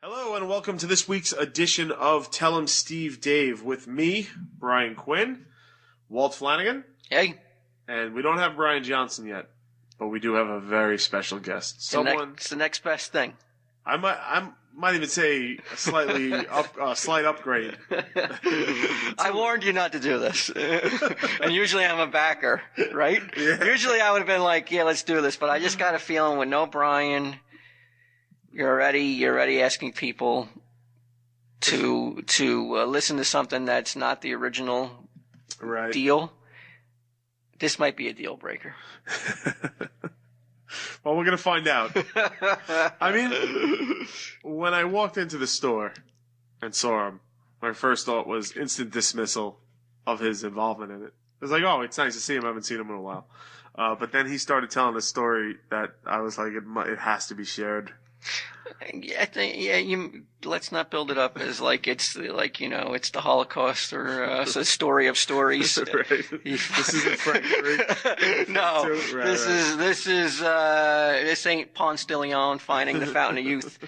Hello and welcome to this week's edition of Tell 'em Steve Dave with me, Brian Quinn, Walt Flanagan. Hey. And we don't have Brian Johnson yet, but we do have a very special guest. It's the next best thing. I might even say a slight upgrade. I warned you not to do this. And usually I'm a backer, right? Yeah. Usually I would have been like, yeah, let's do this. But I just got a feeling with no Brian, you're already asking people to listen to something that's not the original deal. This might be a deal breaker. Well, we're going to find out. I mean, when I walked into the store and saw him, my first thought was instant dismissal of his involvement in it. I was like, oh, it's nice to see him. I haven't seen him in a while. But then he started telling a story that I was like, it has to be shared. Let's not build it up as like it's the Holocaust or it's a story of stories. Right. This isn't Frank 3. No, this ain't Ponce de Leon finding the Fountain of Youth.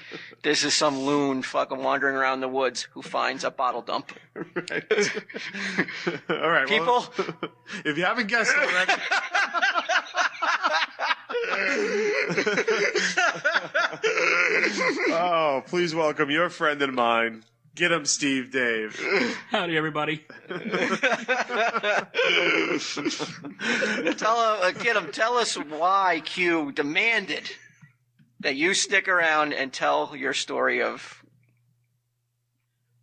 This is some loon fucking wandering around the woods who finds a bottle dump. Right. All right, people. Well, if you haven't guessed already. Oh, please welcome your friend and mine, Git'em Steve Dave. Howdy, everybody. Tell us why Q demanded that you stick around and tell your story of.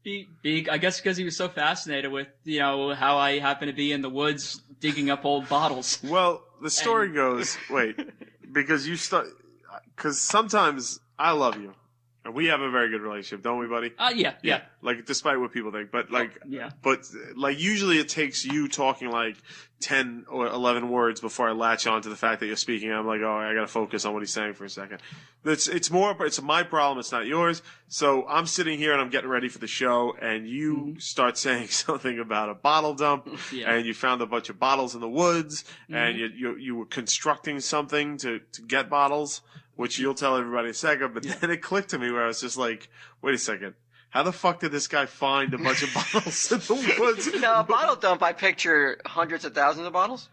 I guess because he was so fascinated with, how I happen to be in the woods digging up old bottles. Well, the story goes, because sometimes I love you. And we have a very good relationship, don't we, buddy? Yeah. Like, despite what people think. But, usually it takes you talking, 10 or 11 words before I latch on to the fact that you're speaking. I'm like, oh, I gotta focus on what he's saying for a second. It's my problem, it's not yours. So I'm sitting here and I'm getting ready for the show, and you start saying something about a bottle dump, and you found a bunch of bottles in the woods, and you were constructing something to get bottles, which you'll tell everybody in a second, but then it clicked to me where I was just like, wait a second. How the fuck did this guy find a bunch of bottles in the woods? Now, a bottle dump, I picture hundreds of thousands of bottles?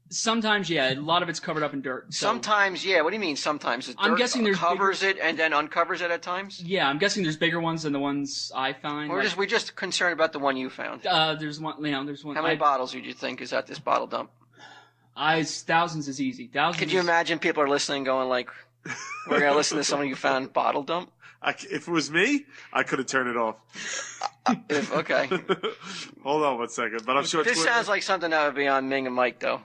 Sometimes, yeah. A lot of it's covered up in dirt. So. Sometimes, yeah. What do you mean sometimes? The I'm dirt guessing there's covers it and then uncovers it at times? Yeah, I'm guessing there's bigger ones than the ones I find. We're just concerned about the one you found. There's one. There's one. How many bottles would you think is at this bottle dump? Thousands is easy. Thousands. Could you imagine people are listening going like, we're going to listen to someone you found bottle dump? If it was me, I could have turned it off. Okay. Hold on one second, but I'm sure this sounds like something that would be on Ming and Mike, though.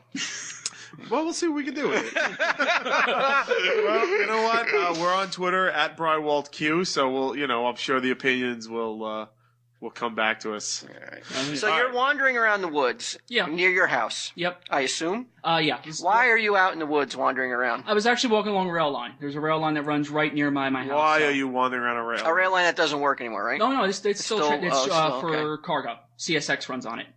Well, we'll see what we can do with it. Well, you know what? We're on Twitter at BriWaltQ, so I'm sure the opinions will come back to us. All right. So you're wandering around the woods near your house. Yep. I assume? Yeah. Why are you out in the woods wandering around? I was actually walking along a rail line. There's a rail line that runs right near my house. Why are you wandering around a rail line? A rail line that doesn't work anymore, right? No, it's still for okay. cargo. CSX runs on it.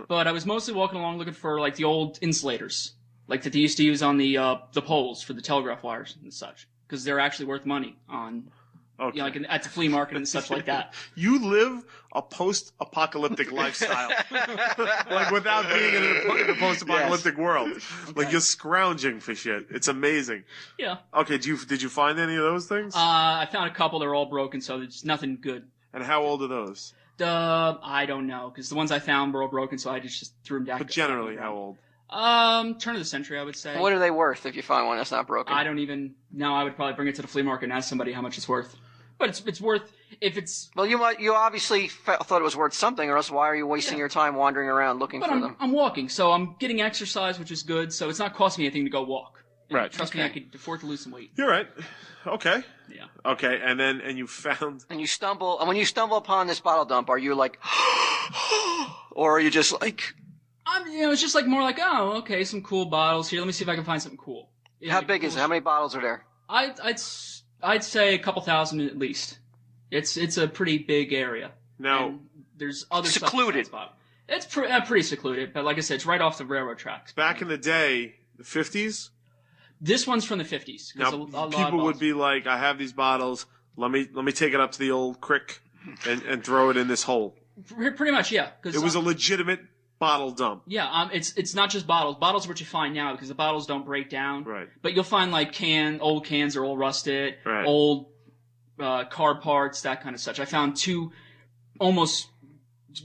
But I was mostly walking along looking for, the old insulators. That they used to use on the poles for the telegraph wires and such. Because they're actually worth money on... Okay. At the flea market and such like that. You live a post-apocalyptic lifestyle. Without being in a post-apocalyptic world. Okay. You're scrounging for shit. It's amazing. Yeah. Okay, did you find any of those things? I found a couple. They're all broken, so there's nothing good. And how old are those? I don't know, because the ones I found were all broken, so I just threw them down. But generally, how old? Turn of the century, I would say. What are they worth if you find one that's not broken? I don't even know. I would probably bring it to the flea market and ask somebody how much it's worth. But it's worth if it's. Well, you obviously thought it was worth something, or else why are you wasting your time wandering around looking for them? I'm walking, so I'm getting exercise, which is good. So it's not costing me anything to go walk. Right. Trust me, I could afford to lose some weight. You're right. Okay. Yeah. Okay, and you found. And when you stumble upon this bottle dump, are you like, or are you just like? It's just more oh, okay, some cool bottles here. Let me see if I can find something cool. How big is it? How many bottles are there? I'd say a couple thousand at least. It's a pretty big area. Now, and there's other secluded. Stuff it's pretty secluded, but like I said, it's right off the railroad tracks. Back in the day, the 50s? This one's from the 50s. Now, people would be like, I have these bottles. Let me take it up to the old crick and throw it in this hole. Pretty much, yeah. It was a legitimate bottle dump. Yeah, it's not just bottles. Bottles are what you find now because the bottles don't break down. Right. But you'll find like old cans are all rusted, right. old car parts, that kind of such. I found 2 almost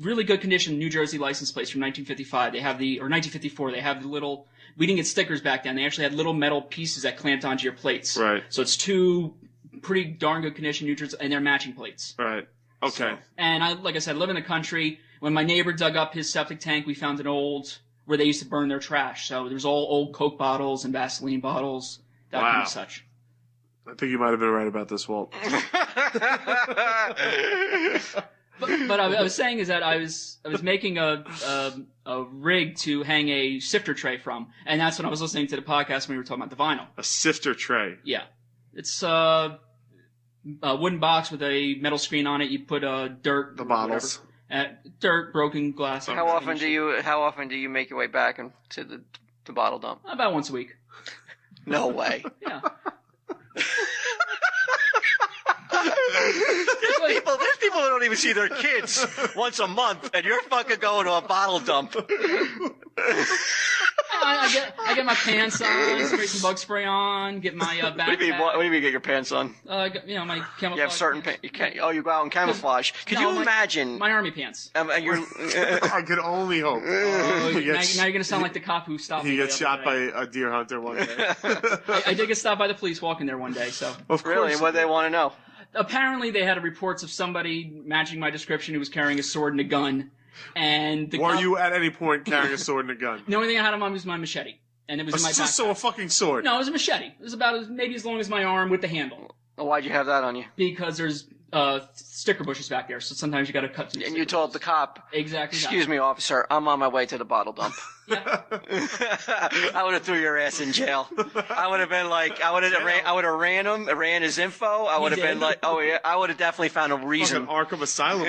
really good condition New Jersey license plates from 1955. Or 1954. They have the little. We didn't get stickers back then. They actually had little metal pieces that clamped onto your plates. Right. So it's 2 pretty darn good condition New Jersey, and they're matching plates. Right. Okay. So, and like I said, live in the country. When my neighbor dug up his septic tank, we found where they used to burn their trash. So there's all old Coke bottles and Vaseline bottles, that kind of such. I think you might have been right about this, Walt. But I was saying is that I was making a rig to hang a sifter tray from, and that's when I was listening to the podcast when we were talking about the vinyl. A sifter tray. Yeah, it's a wooden box with a metal screen on it. You put dirt, the bottles, dirt, broken glass. How often do you make your way back to the bottle dump? About once a week. No way. Yeah. There's people who don't even see their kids once a month, and you're fucking going to a bottle dump. I get my pants on, spray some bug spray on, get my backpack. What do you mean get your pants on? My camouflage. You have certain pants. You can't. Oh, you go out in camouflage. Could you imagine? My army pants. I could only hope. Now you're gonna sound like the cop who stopped me. He gets shot by a deer hunter one day. I did get stopped by the police walking there one day. So. Of course. Really? What do they want to know? Apparently, they had reports of somebody matching my description who was carrying a sword and a gun. And were you at any point carrying a sword and a gun? The only thing I had on was my machete, and it was in my backpack. So a fucking sword? No, it was a machete. It was about maybe as long as my arm with the handle. Well, why'd you have that on you? Because there's sticker bushes back there, so sometimes you got to cut. And you told the cop, exactly. Excuse me, officer, I'm on my way to the bottle dump. Yeah. I would have threw your ass in jail. I would have been like, I would have ran his info. I would have been like, oh yeah, I would have definitely found a reason. Fucking Arkham Asylum.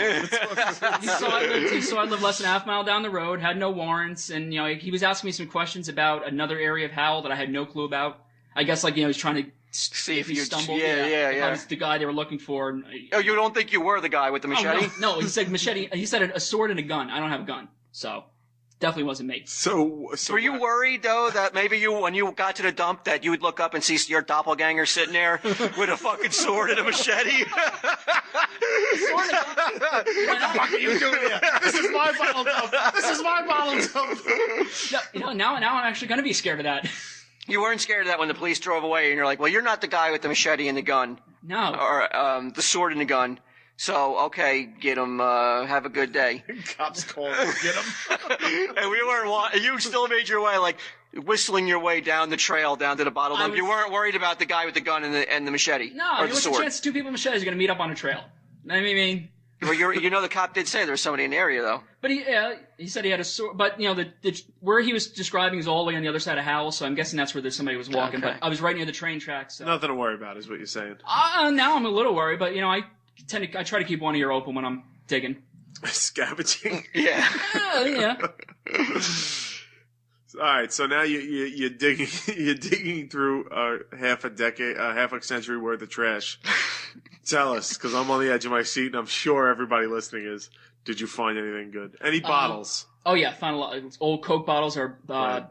You saw I lived less than a half mile down the road, had no warrants, and he was asking me some questions about another area of Howell that I had no clue about. I guess he's trying to see if you stumbled. Yeah. I was the guy they were looking for. Oh, you don't think you were the guy with the machete? Oh, no, he said machete. He said a sword and a gun. I don't have a gun, so definitely wasn't me. So were you worried though that maybe when you got to the dump that you would look up and see your doppelganger sitting there with a fucking sword and a machete? What the fuck are you doing here? This is my bottle dump. This is my bottle dump. Now I'm actually going to be scared of that. You weren't scared of that when the police drove away, and you're like, well, you're not the guy with the machete and the gun. No. Or the sword and the gun. So, okay, Git'em, have a good day. Cops called Git'em. And you still made your way, like, whistling your way down the trail, down to the bottle dump. You weren't worried about the guy with the gun and the machete. No, or the sword. What's the chance 2 people with machetes are going to meet up on a trail? I mean... Well, the cop did say there was somebody in the area, though. But he said he had a sword. But where he was describing is all the way on the other side of Howell, so I'm guessing that's where somebody was walking. Okay. But I was right near the train tracks. So. Nothing to worry about, is what you're saying. Now I'm a little worried, but I try to keep one ear open when I'm digging. Scavenging. Yeah. Yeah. All right, so now you're digging through half a century worth of trash. Tell us, because I'm on the edge of my seat, and I'm sure everybody listening is. Did you find anything good? Any bottles? Oh yeah, found a lot. Old Coke bottles are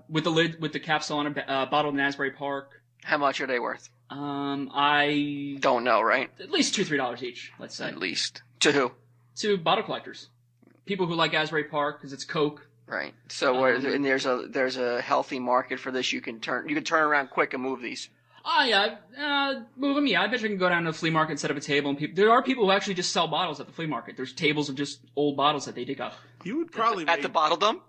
with the lid with the capsule on it. Bottled in Asbury Park. How much are they worth? I don't know, right? At least $2-3 each. Let's say. At least to who? To bottle collectors, people who like Asbury Park because it's Coke. Right. So and there's a healthy market for this. You can turn around quick and move these. Oh yeah, move them. Yeah, I bet you can go down to a flea market and set up a table. And there are people who actually just sell bottles at the flea market. There's tables of just old bottles that they dig up. You would probably at the bottle dump.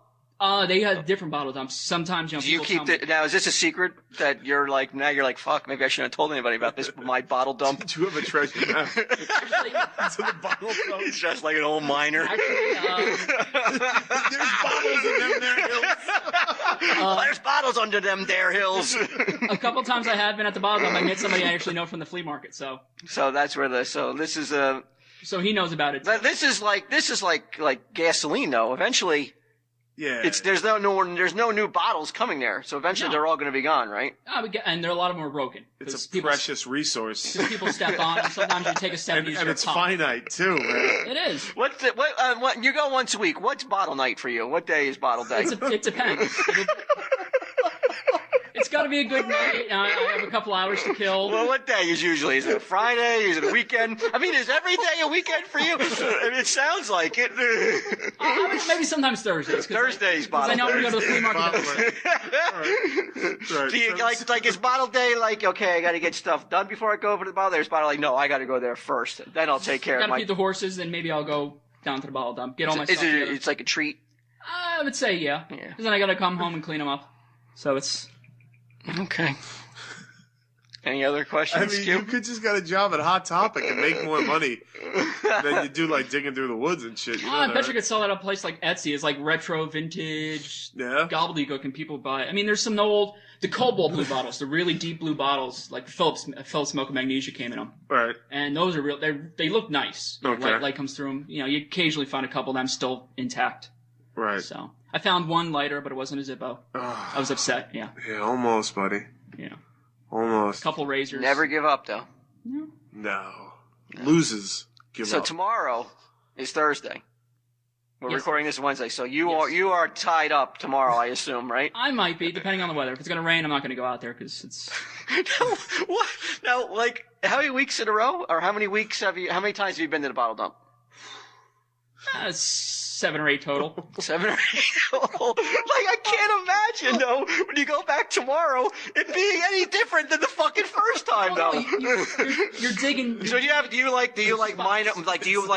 They had different bottle dumps. Sometimes, Do you keep now? Is this a secret that you're like? Now you're like, fuck. Maybe I shouldn't have told anybody about this. My bottle dump. Do you have a treasure map? Actually, to the bottle dump. He's just like an old miner. Actually, there's bottles in them there hills. There's bottles under them there hills. A couple times I have been at the bottle dump. I met somebody I actually know from the flea market. So that's where this is So he knows about it. This is like gasoline though. Eventually. Yeah. There's no new bottles coming there, so eventually they're all going to be gone, right? And there are a lot of them are broken. It's a precious resource. Because people step on, and sometimes you take a step and it's finite too, man. It is. What you go once a week? What's bottle night for you? What day is bottle day? It depends. It's got to be a good night. I have a couple hours to kill. Well, what day is usually? Is it a Friday? Is it a weekend? I mean, is every day a weekend for you? It sounds like it. Maybe sometimes Thursdays. Thursdays bottle. I know we go to the flea market. Right. Do you like is bottle day like, okay, I got to get stuff done before I go over to the bottle? There's bottle like, no, I got to go there first. Then I'll take care of my. Got to feed the horses, then maybe I'll go down to the bottle dump, get all my stuff. It's like a treat. I would say yeah. Because then I got to come home and clean them up. So it's. Okay. Any other questions? I mean, you could just get a job at Hot Topic and make more money than you do like digging through the woods and shit. I bet you could sell that at a place like Etsy. It's like retro, vintage, gobbledygook, and people buy it. I mean, there's some the cobalt blue bottles, the really deep blue bottles, like Phillips Milk and Magnesia came in them. Right. And those are real. They look nice. Okay. Light comes through them. You occasionally find a couple of them still intact. Right. So I found one lighter, but it wasn't a Zippo. I was upset. Yeah. Yeah, almost, buddy. Yeah. Almost. A couple razors. Never give up, though. No. Loses. Give up. So tomorrow is Thursday. We're recording this Wednesday, so you are tied up tomorrow, I assume, right? I might be, depending on the weather. If it's going to rain, I'm not going to go out there because it's. What? Now, like, how many weeks in a row, or how many times have you been to the bottle dump? 7 or 8 total. 7 or 8 total. Like, I can't imagine, though, when you go back tomorrow, it being any different than the fucking first time, though. You're digging. So do you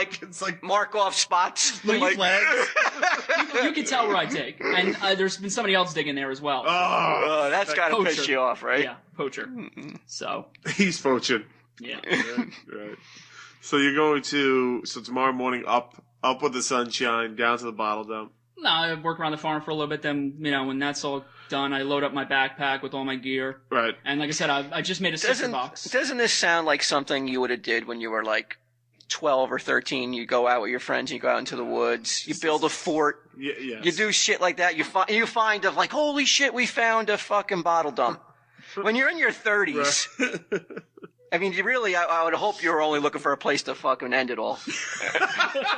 mark off spots? You can tell where I dig. And there's been somebody else digging there as well. Oh, that's got to piss you off, right? Yeah, poacher. So. He's poaching. Yeah. Right. So you're going to, tomorrow morning up with the sunshine, down to the bottle dump. No, I work around the farm for a little bit. Then, when that's all done, I load up my backpack with all my gear. Right. And like I said, I just made a sister box. Doesn't this sound like something you would have did when you were like 12 or 13? You go out with your friends, you go out into the woods, you build a fort. Yes. You do shit like that. You find of like, holy shit, we found a fucking bottle dump. When you're in your 30s. Right. I mean, I would hope you were only looking for a place to fucking end it all.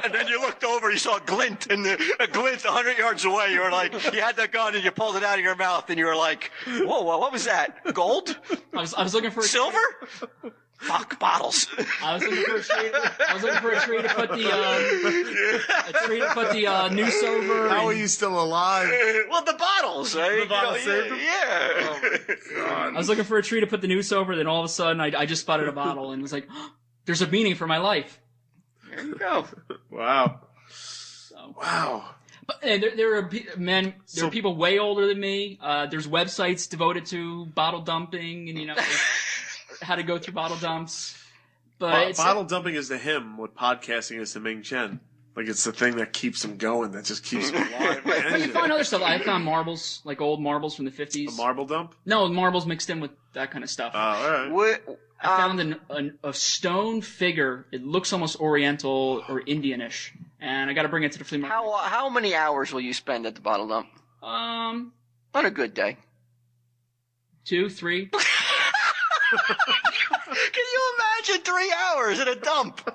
And then you looked over, you saw a glint 100 yards away. You were like, you had the gun and you pulled it out of your mouth and you were like, whoa, what was that? Gold? I was looking for silver? Fuck bottles. I was looking for a tree to put the noose over. How are you still alive? Well, the bottles. Right? The bottles saved them? Yeah. Oh my God. I was looking for a tree to put the noose over. Then all of a sudden, I just spotted a bottle and was like, oh, "There's a meaning for my life." There you go. Wow. So. Wow. But there are people way older than me. There's websites devoted to bottle dumping and how to go through bottle dumps. But bottle dumping is to him what podcasting is to Ming Chen. Like, it's the thing that keeps him going, that just keeps him alive. But you find other stuff. I found marbles, like old marbles from the 50s. A marble dump? No, marbles mixed in with that kind of stuff. Oh, all right. I found a stone figure. It looks almost Oriental or Indianish, and I got to bring it to the flea market. How many hours will you spend at the bottle dump? On a good day. 2, 3. Can you imagine 3 hours at a dump?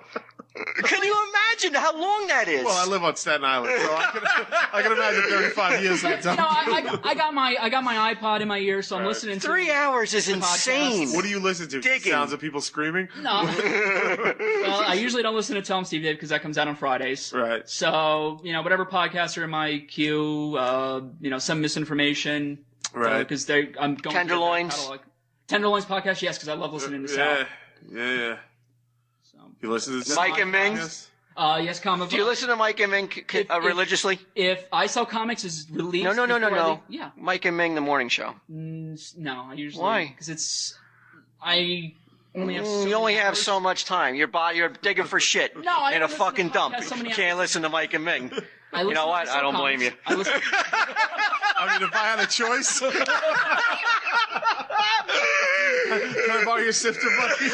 Can you imagine how long that is? Well, I live on Staten Island, so I can imagine 35 years at a dump. I got my iPod in my ear, so I'm listening to 3 hours is insane. What do you listen to? Digging. Sounds of people screaming? No. Well, I usually don't listen to Tell 'em Steve Dave because that comes out on Fridays. Right. So, whatever podcasts are in my queue, some misinformation. Right. Because I'm going Tenderloins. Tenderloins podcast, yes, because I love listening to Sal. Yeah. So. You listen to Mike and Ming? Yes, comic. Do you listen to Mike and Ming religiously? If I Sell Comics is released... No. Yeah. Mike and Ming, the morning show. No, I usually... Why? Because I only have you only have so much time. You're digging for shit in a fucking dump. You can't listen to Mike and Ming. You know what? I don't blame you. I mean, if I had a choice... Can I borrow your sifter, buddy?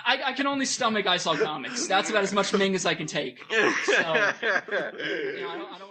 I can only stomach I Saw Comics. That's about as much Ming as I can take. So, I don't